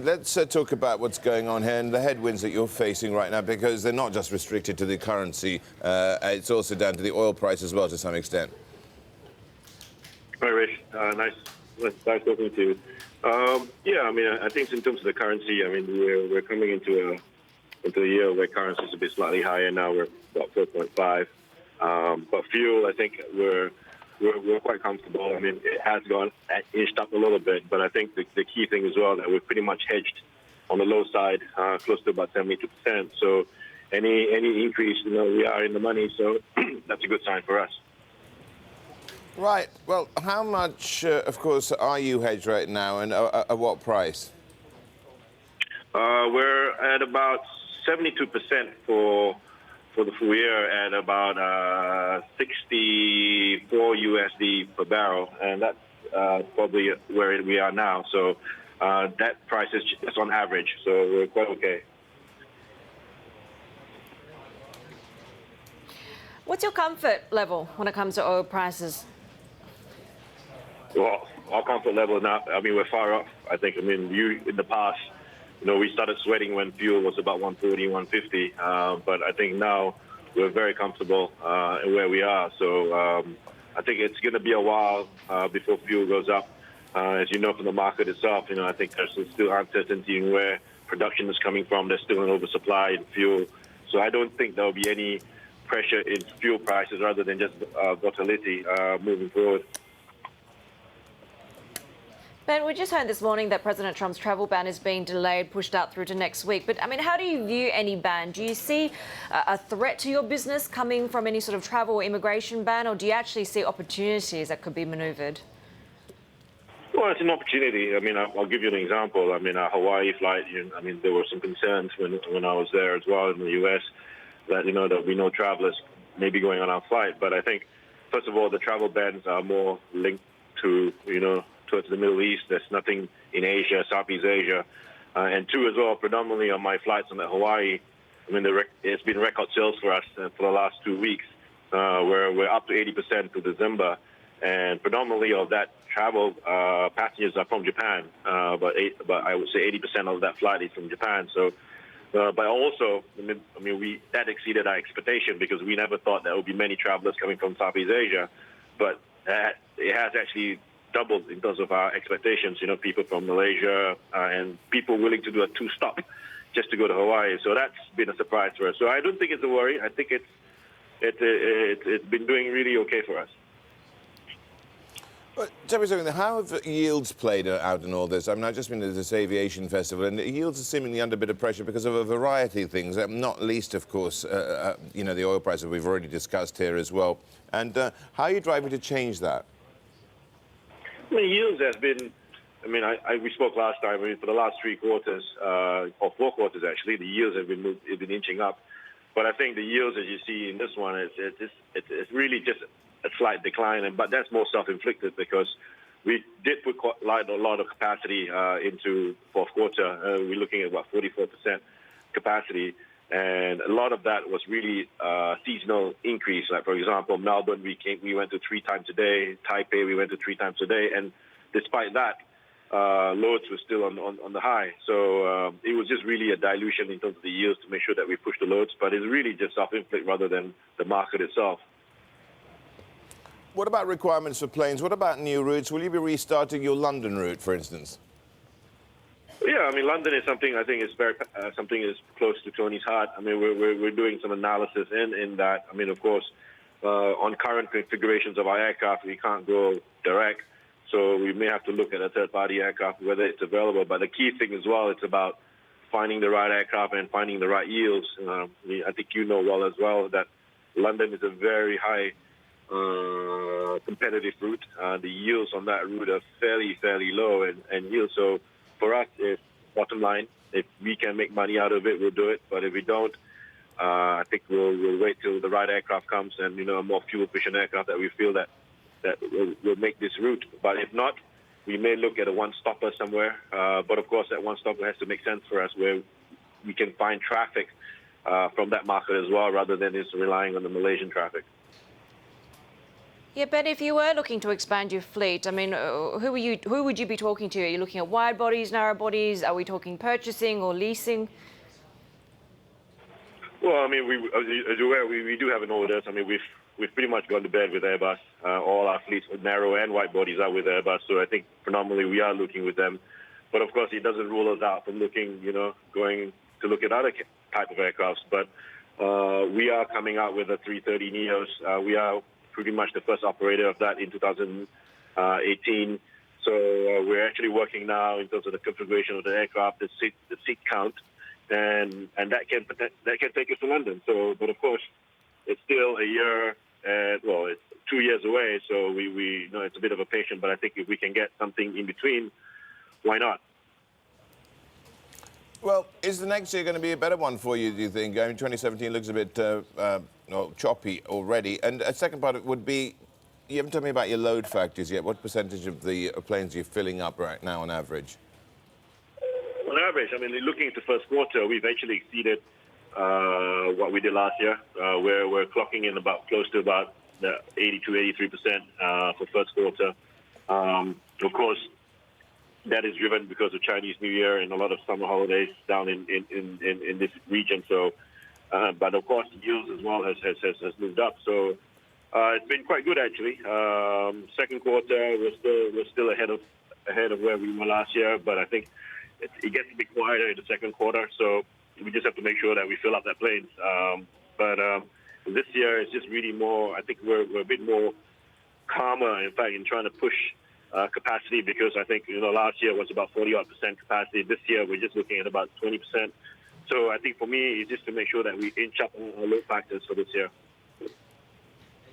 Let's talk about what's going on here and the headwinds that you're facing right now, because they're not just restricted to the currency. It's also down to the oil price as well, to some extent. Hi, Rish. Nice talking to you. Yeah, I mean, I think in terms of the currency, I mean, we're coming into a year where currency is a bit slightly higher now. We're about 4.5. But fuel, I think we're quite comfortable. I mean, it has gone inched up a little bit, but I think the key thing as well that we're pretty much hedged on the low side, close to about 72%. So any increase, we are in the money. So that's a good sign for us. Right. Well, how much, of course, are you hedged right now, and at what price? We're at about 72% for the full year, at about 64 USD per barrel, and that's probably where we are now. So that price is just on average, so we're quite okay. What's your comfort level when it comes to oil prices? Well, our comfort level now, I mean, we're far off. I think, I mean, in the past, we started sweating when fuel was about 140, 150. But I think now we're very comfortable where we are. So I think it's going to be a while before fuel goes up. As you know from the market itself, I think there's still uncertainty in where production is coming from. There's still an oversupply in fuel. So I don't think there'll be any pressure in fuel prices rather than just volatility moving forward. Ben, we just heard this morning that President Trump's travel ban is being delayed, pushed out through to next week. But, I mean, how do you view any ban? Do you see a threat to your business coming from any sort of travel or immigration ban, or do you actually see opportunities that could be manoeuvred? Well, it's an opportunity. I mean, I'll give you an example. I mean, our Hawaii flight, I mean, there were some concerns when I was there as well in the U.S. that, there'll be no travelers maybe going on our flight. But I think, first of all, the travel bans are more linked to, towards the Middle East. There's nothing in Asia, Southeast Asia. And two, as well, predominantly on my flights on the Hawaii, I mean, it's been record sales for us for the last 2 weeks, where we're up to 80% for December. And predominantly of that travel passengers are from Japan, but I would say 80% of that flight is from Japan. So, but also, I mean, that exceeded our expectation because we never thought there would be many travelers coming from Southeast Asia. But it has actually doubled in terms of our expectations, people from Malaysia and people willing to do a 2-stop just to go to Hawaii. So that's been a surprise for us. So I don't think it's a worry. I think it's been doing really okay for us. But tell me something, how have yields played out in all this? I mean, I've just been to this aviation festival, and the yields are seemingly under a bit of pressure because of a variety of things, not least, of course, the oil prices we've already discussed here as well. And how are you driving to change that? I mean, yields has been, we spoke last time, for the last 3 quarters, or 4 quarters actually, the yields have been inching up. But I think the yields, as you see in this one, it's really just a slight decline, but that's more self-inflicted because we did put a lot of capacity into fourth quarter. We're looking at about 44% capacity. And a lot of that was really seasonal increase. Like, for example, Melbourne, we went to 3 times a day. Taipei, we went to 3 times a day. And despite that, loads were still on the high. So it was just really a dilution in terms of the yields to make sure that we push the loads. But it's really just self-inflicted rather than the market itself. What about requirements for planes? What about new routes? Will you be restarting your London route, for instance? Yeah, I mean, London is something I think is something is close to Tony's heart. I mean, we're doing some analysis in that. I mean, of course, on current configurations of our aircraft, we can't go direct, so we may have to look at a third-party aircraft, whether it's available. But the key thing as well, it's about finding the right aircraft and finding the right yields. I think you know well as well that London is a very high competitive route. The yields on that route are fairly low and yields. So for us, it's bottom line. If we can make money out of it, we'll do it. But if we don't, I think we'll wait till the right aircraft comes and a more fuel-efficient aircraft that we feel that will make this route. But if not, we may look at a one-stopper somewhere. But of course, that one-stopper has to make sense for us, where we can find traffic from that market as well, rather than just relying on the Malaysian traffic. Yeah, Ben, if you were looking to expand your fleet, I mean, who would you be talking to? Are you looking at wide bodies, narrow bodies? Are we talking purchasing or leasing? Well, I mean, as you're aware, we do have an orders. I mean, we've pretty much gone to bed with Airbus. All our fleets, narrow and wide bodies, are with Airbus. So I think predominantly we are looking with them. But of course, it doesn't rule us out from looking, going to look at other type of aircrafts. But we are coming out with a 330 Neos. We are pretty much the first operator of that in 2018. So we're actually working now in terms of the configuration of the aircraft, the seat count. And that can take us to London. So, but of course, it's still a year. It's 2 years away. So we know it's a bit of a patient. But I think if we can get something in between, why not? Well, is the next year going to be a better one for you, do you think? I mean, 2017 looks a bit choppy already. And a second part of it would be, you haven't told me about your load factors yet. What percentage of the planes are you filling up right now on average? On average, I mean, looking at the first quarter, we've actually exceeded what we did last year. We're clocking in close to about 82-83% for first quarter. Of course, that is driven because of Chinese New Year and a lot of summer holidays down in this region. So, but of course, the yields as well has moved up. So it's been quite good actually. Second quarter, we're still ahead of where we were last year, but I think it gets a bit quieter in the second quarter, so we just have to make sure that we fill up that planes. But this year is just really more, I think we're a bit more calmer, in fact, in trying to push capacity, because I think, last year was about 40-odd% capacity. This year, we're just looking at about 20%. So I think for me, it's just to make sure that we inch up our load factors for this year.